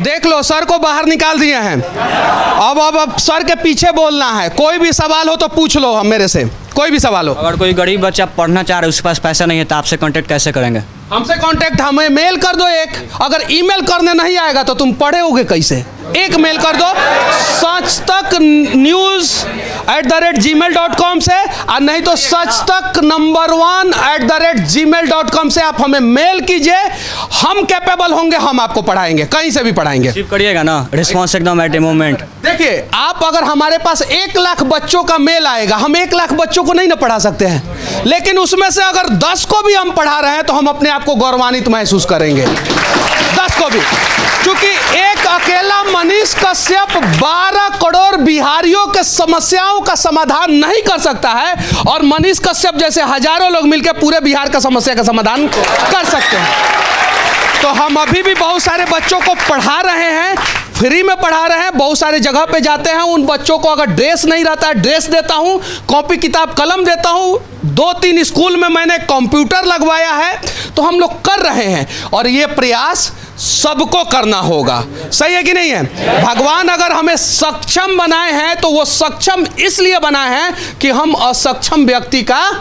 देख लो, सर को बाहर निकाल दिए हैं। अब सर के पीछे बोलना है। कोई भी सवाल हो तो पूछ लो हम मेरे से, कोई भी सवाल हो। अगर कोई गरीब बच्चा पढ़ना चाह रहा है, उसके पास पैसा नहीं है, तो आपसे कांटेक्ट कैसे करेंगे? हमसे कांटेक्ट, हमें मेल कर दो एक। अगर ईमेल करने नहीं आएगा तो तुम पढ़ोगे कैसे? एक मेल कर दो sachtaknews@gmail.com से, और नहीं तो sachtak1@gmail.com से आप हमें मेल कीजिए। हम कैपेबल होंगे, हम आपको पढ़ाएंगे, कहीं से भी पढ़ाएंगे। रिसीव करिएगा ना, रिस्पॉन्स एकदम एट ए मोमेंट। देखिए, आप अगर हमारे पास 1 लाख बच्चों का मेल आएगा, हम 1 लाख बच्चों को नहीं ना पढ़ा सकते हैं, लेकिन उसमें से अगर 10 को भी हम पढ़ा रहे हैं तो हम अपने आप को गौरवान्वित महसूस करेंगे। 10 को भी, क्योंकि एक अकेला मनीष कश्यप 12 करोड़ बिहारियों के समस्याओं का समाधान नहीं कर सकता है, और मनीष कश्यप जैसे हजारों लोग मिलकर पूरे बिहार का समस्या का समाधान कर सकते हैं। तो हम अभी भी बहुत सारे बच्चों को पढ़ा रहे हैं, फ्री में पढ़ा रहे हैं। बहुत सारे जगह पे जाते हैं, उन बच्चों को अगर ड्रेस नहीं रहता है, ड्रेस देता हूं, कॉपी किताब कलम देता हूं। 2-3 स्कूल में मैंने कंप्यूटर लगवाया है। तो हम लोग कर रहे हैं, और ये प्रयास सबको करना होगा। सही है कि नहीं है? भगवान अगर हमें सक्षम बनाए हैं तो वो सक्षम इसलिए बनाए हैं कि हम असक्षम व्यक्ति का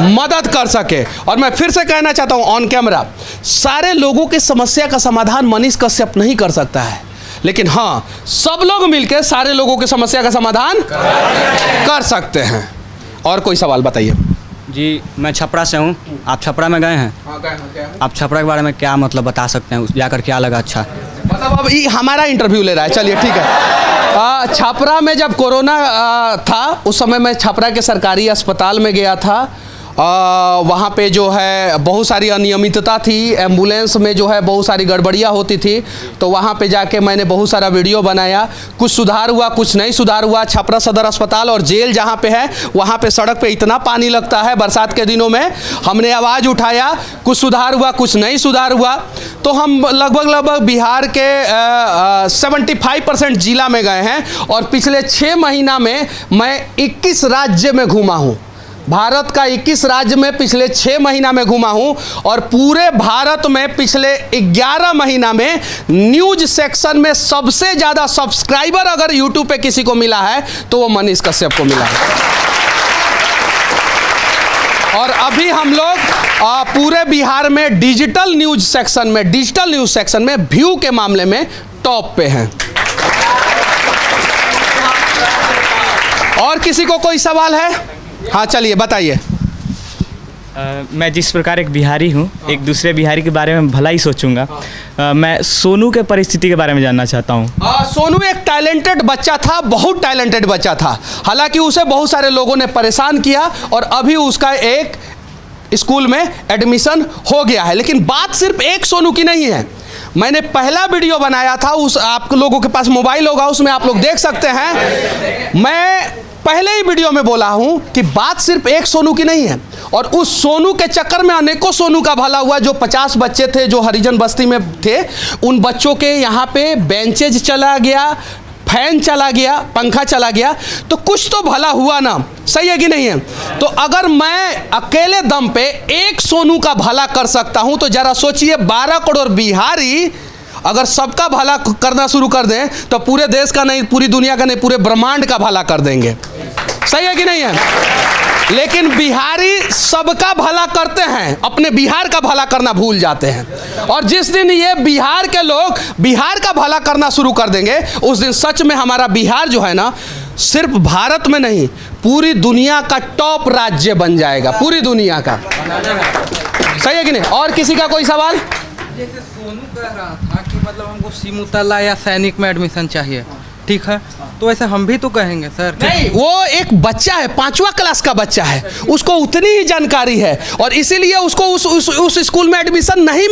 मदद कर सके। और मैं फिर से कहना चाहता हूं ऑन कैमरा, सारे लोगों की समस्या का समाधान मनीष कश्यप नहीं कर सकता है, लेकिन हाँ, सब लोग मिलकर सारे लोगों की समस्या का समाधान कर सकते हैं। और कोई सवाल बताइए। जी, मैं छपरा से हूँ। आप छपरा में गए हैं? हाँ, गए। आप छपरा के बारे में क्या मतलब बता सकते हैं, जाकर क्या लगा अच्छा? मतलब अब ये हमारा इंटरव्यू ले रहा है, चलिए ठीक है। छपरा में जब कोरोना था, उस समय मैं छपरा के सरकारी अस्पताल में गया था। वहाँ पे जो है बहुत सारी अनियमितता थी, एम्बुलेंस में जो है बहुत सारी गड़बड़ियाँ होती थी। तो वहाँ पे जाके मैंने बहुत सारा वीडियो बनाया। कुछ सुधार हुआ, कुछ नहीं सुधार हुआ। छपरा सदर अस्पताल और जेल जहाँ पे है, वहाँ पे सड़क पे इतना पानी लगता है बरसात के दिनों में। हमने आवाज़ उठाया, कुछ सुधार हुआ, कुछ नहीं सुधार हुआ। तो हम लगभग बिहार के 75% जिला में गए हैं, और पिछले 6 महीना में मैं 21 राज्य में घूमा हूँ। भारत का 21 राज्य में पिछले 6 महीना में घूमा हूं, और पूरे भारत में पिछले 11 महीना में न्यूज सेक्शन में सबसे ज़्यादा सब्सक्राइबर अगर यूट्यूब पे किसी को मिला है तो वो मनीष कश्यप को मिला है। और अभी हम लोग पूरे बिहार में डिजिटल न्यूज सेक्शन में व्यू के मामले में टॉप पे हैं। और किसी को कोई सवाल है? हाँ, चलिए बताइए। मैं जिस प्रकार एक बिहारी हूँ, एक दूसरे बिहारी के बारे में भला ही सोचूंगा। मैं सोनू के परिस्थिति के बारे में जानना चाहता हूँ। सोनू एक टैलेंटेड बच्चा था, बहुत टैलेंटेड बच्चा था। हालांकि उसे बहुत सारे लोगों ने परेशान किया, और अभी उसका एक स्कूल में एडमिशन हो गया है। लेकिन बात सिर्फ एक सोनू की नहीं है। मैंने पहला वीडियो बनाया था, उस आप लोगों के पास मोबाइल होगा, उसमें आप लोग देख सकते हैं। मैं पहले ही वीडियो में बोला हूं कि बात सिर्फ एक सोनू की नहीं है, और उस सोनू के चक्कर में अनेकों सोनू का भला हुआ। जो 50 बच्चे थे जो हरिजन बस्ती में थे, उन बच्चों के यहाँ पे बेंचेज चला गया, फैन चला गया, पंखा चला गया, तो कुछ तो भला हुआ ना। सही है कि नहीं है? तो अगर मैं अकेले दम पे एक सोनू का भला कर सकता हूं, तो जरा सोचिए 12 करोड़ बिहारी अगर सबका भला करना शुरू कर दें तो पूरे देश का नहीं, पूरी दुनिया का नहीं, पूरे ब्रह्मांड का भला कर देंगे। सही है कि नहीं है? लेकिन बिहारी सबका भला करते हैं, अपने बिहार का भला करना भूल जाते हैं। और जिस दिन ये बिहार के लोग बिहार का भला करना शुरू कर देंगे, उस दिन सच में हमारा बिहार जो है ना, सिर्फ भारत में नहीं, पूरी दुनिया का टॉप राज्य बन जाएगा, पूरी दुनिया का। सही है कि नहीं? और किसी का कोई सवाल? जैसे सोनू कह रहा था कि मतलब हमको सिमुतला या सैनिक में एडमिशन चाहिए, ठीक है, तो वैसे हम भी तो कहेंगे सर। नहीं, वो एक बच्चा है, 5वां क्लास का बच्चा है, उसको उतनी ही जानकारी है, और इसीलिए उसको उस स्कूल में एडमिशन नहीं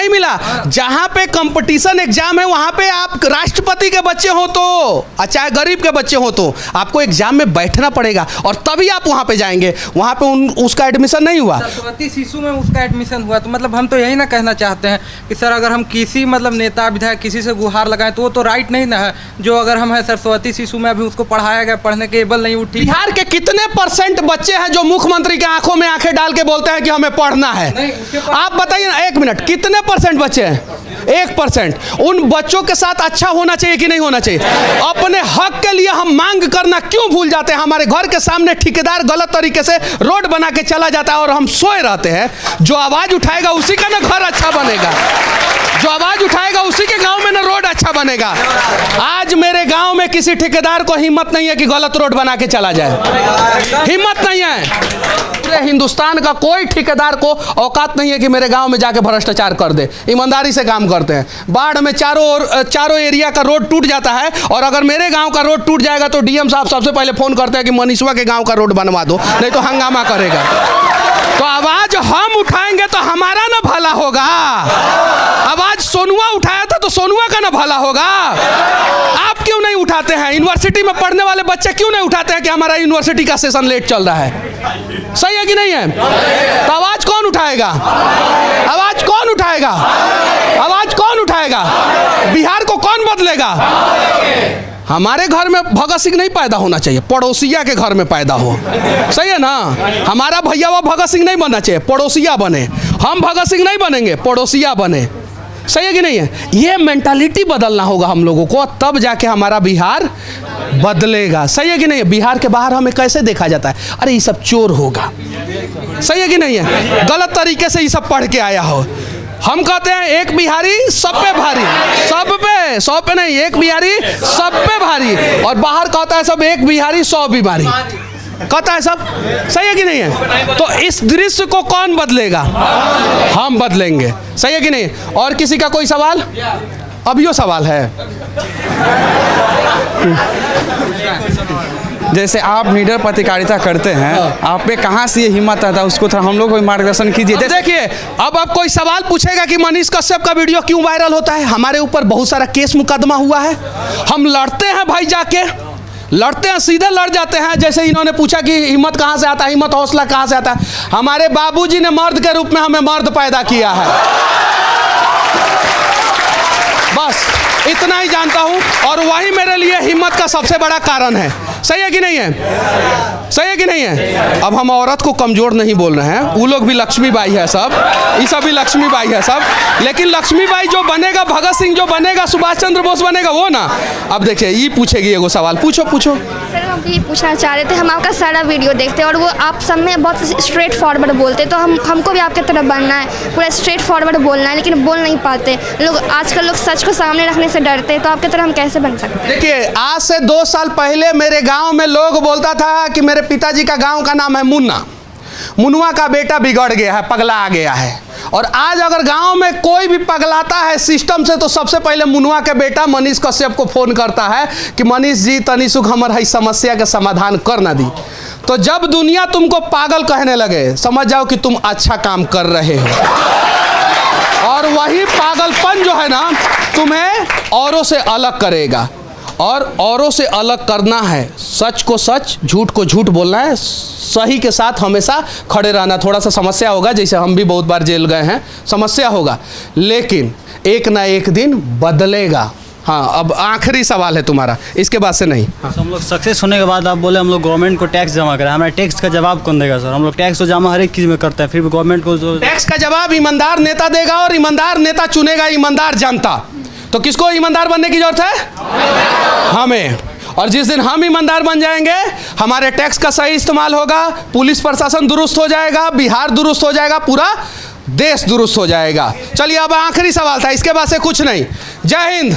मिला। जहाँ पे कंपटीशन एग्जाम है, वहाँ पे आप राष्ट्रपति के बच्चे हो तो, चाहे गरीब के बच्चे हो तो, आपको एग्जाम में बैठना पड़ेगा, और तभी आप वहाँ पे जाएंगे। वहाँ पे उसका एडमिशन नहीं हुआ। सरस्वती शिशु में उसका एडमिशन हुआ। तो मतलब हम तो यही ना कहना चाहते हैं कि सर, अगर हम किसी मतलब नेता विधायक किसी से गुहार लगाएं तो वो तो राइट नहीं ना है, जो अगर हम है सरस्वती शिशु में अभी उसको पढ़ाया गया, पढ़ने के एबल नहीं उठी। बिहार के कितने % बच्चे हैं जो मुख्यमंत्री के आंखों में आंखें डाल के बोलते हैं कि हमें पढ़ना है? नहीं, उसके पास- आप बताइए ना, 1 मिनट, कितने % बच्चे हैं? 1%। उन बच्चों के साथ अच्छा होना चाहिए कि नहीं होना चाहिए? अपने हक के लिए हम मांग करना क्यों भूल जाते हैं? हमारे घर के सामने ठेकेदार गलत तरीके से रोड बना के चला जाता है और हम सोए रहते हैं। जो आवाज उठाएगा उसी का ना घर अच्छा बनेगा, जो आवाज उठाएगा उसी के गांव में ना रोड अच्छा बनेगा। आज मेरे गांव में किसी ठेकेदार को हिम्मत नहीं है कि गलत रोड बना के चला जाए, हिम्मत नहीं है। पूरे हिंदुस्तान का कोई ठेकेदार को औकात नहीं है कि मेरे गांव में जाके भ्रष्टाचार कर दे। ईमानदारी से काम करते हैं। बाढ़ में चारों एरिया का रोड टूट जाता है, और अगर मेरे गांव का रोड टूट जाएगा तो डीएम साहब सबसे पहले फोन करते हैं कि मनीषवा के गांव का रोड बनवा दो, नहीं तो हंगामा करेगा। तो आवाज हम उठाएंगे तो हमारा ना भला होगा। आवाज सोनुआ उठाया था तो सोनुआ का ना भला होगा। आप क्यों नहीं उठाते हैं? यूनिवर्सिटी में पढ़ने वाले बच्चे क्यों नहीं उठाते हैं कि हमारा यूनिवर्सिटी का सेशन लेट चल रहा है? सही है कि नहीं है? तो आवाज कौन उठाएगा? आवाज कौन उठाएगा? आवाज कौन उठाएगा? बिहार को कौन बदलेगा? हमारे घर में भगत सिंह नहीं पैदा होना चाहिए, पड़ोसिया के घर में पैदा हो। सही है ना? हमारा भैया वो भगत सिंह नहीं बनना चाहिए, पड़ोसिया बने। हम भगत सिंह नहीं बनेंगे, पड़ोसिया बने। सही है कि नहीं है? ये मेंटालिटी बदलना होगा हम लोगों को, तब जाके हमारा बिहार बदलेगा। सही है कि नहीं है? बिहार के बाहर हमें कैसे देखा जाता है? अरे ये सब चोर होगा। सही है कि नहीं है? गलत तरीके से ये सब पढ़ के आया हो। हम कहते हैं एक बिहारी सब पे भारी, सौ पे नहीं, एक बिहारी सब पे भारी। और बाहर कहता है सब एक बिहारी 100 बीमारी, कहता है सब। सही है कि नहीं है? तो इस दृश्य को कौन बदलेगा? हम बदलेंगे। सही है कि नहीं? और किसी का कोई सवाल? अभियो सवाल है। जैसे आप मीडिया पत्रकारिता करते हैं, आप पे कहाँ से ये हिम्मत आता है? उसको थोड़ा हम लोग को मार्गदर्शन कीजिए। अब देखिए, अब आप कोई सवाल पूछेगा कि मनीष कश्यप का वीडियो क्यों वायरल होता है? हमारे ऊपर बहुत सारा केस मुकदमा हुआ है। हम लड़ते हैं भाई, जाके लड़ते हैं, सीधे लड़ जाते हैं। जैसे इन्होंने पूछा कि हिम्मत कहाँ से आता है, हिम्मत हौसला कहाँ से आता है? हमारे बाबूजी ने मर्द के रूप में हमें मर्द पैदा किया है। बस इतना ही जानता हूं, और वही मेरे लिए हिम्मत का सबसे बड़ा कारण है। सही है कि नहीं है? सही है कि नहीं है? अब हम औरत को कमजोर नहीं बोल रहे हैं, वो लोग भी लक्ष्मीबाई है सब, ये सब भी लक्ष्मीबाई है सब। लेकिन लक्ष्मीबाई जो बनेगा, भगत सिंह जो बनेगा, सुभाष चंद्र बोस बनेगा, वो ना। अब देखिए, ये पूछेगी एगो सवाल, पूछो। सर हम ये पूछना चाह रहे थे, हम आपका सारा वीडियो देखते हैं और वो आप सब में बहुत स्ट्रेट फॉरवर्ड बोलते, तो हमको भी आपके तरफ बनना है, पूरा स्ट्रेट फॉरवर्ड बोलना है, लेकिन बोल नहीं पाते लोग। आजकल लोग सच को सामने रखने से डरते हैं, तो आपके तरह हम कैसे बन सकते हैं? देखिए, आज से 2 साल पहले मेरे गांव में लोग बोलता था कि मेरे पिताजी का गांव का नाम है मुन्ना, मुनुआ का बेटा बिगड़ गया है, पगला आ गया है। और आज अगर गांव में कोई भी पगलाता है सिस्टम से, तो सबसे पहले मुनुआ के बेटा मनीष कश्यप को फोन करता है कि मनीष जी तनी सुख हमर है समस्या के समाधान कर ना दी। तो जब दुनिया तुमको पागल कहने लगे, समझ जाओ कि तुम अच्छा काम कर रहे हो। और वही पागलपन जो है ना, तुम्हें औरों से अलग करेगा। और औरों से अलग करना है, सच को सच, झूठ को झूठ बोलना है, सही के साथ हमेशा खड़े रहना। थोड़ा सा समस्या होगा, जैसे हम भी बहुत बार जेल गए हैं, समस्या होगा, लेकिन एक ना एक दिन बदलेगा। हाँ, अब आखिरी सवाल है तुम्हारा, इसके बाद से नहीं। तो हम लोग सक्सेस होने के बाद आप बोले हम लोग गवर्नमेंट को टैक्स जमा करें, हमारा टैक्स का जवाब कौन देगा सर? हम लोग टैक्स तो जमा हर एक चीज़ में करते हैं, फिर भी गवर्नमेंट को जो टैक्स का जवाब ईमानदार नेता देगा, और ईमानदार नेता चुनेगा ईमानदार जनता। तो किसको ईमानदार बनने की जरूरत है? हमें। और जिस दिन हम ईमानदार बन जाएंगे, हमारे टैक्स का सही इस्तेमाल होगा, पुलिस प्रशासन दुरुस्त हो जाएगा, बिहार दुरुस्त हो जाएगा, पूरा देश दुरुस्त हो जाएगा। चलिए, अब आखिरी सवाल था, इसके बाद से कुछ नहीं। जय हिंद।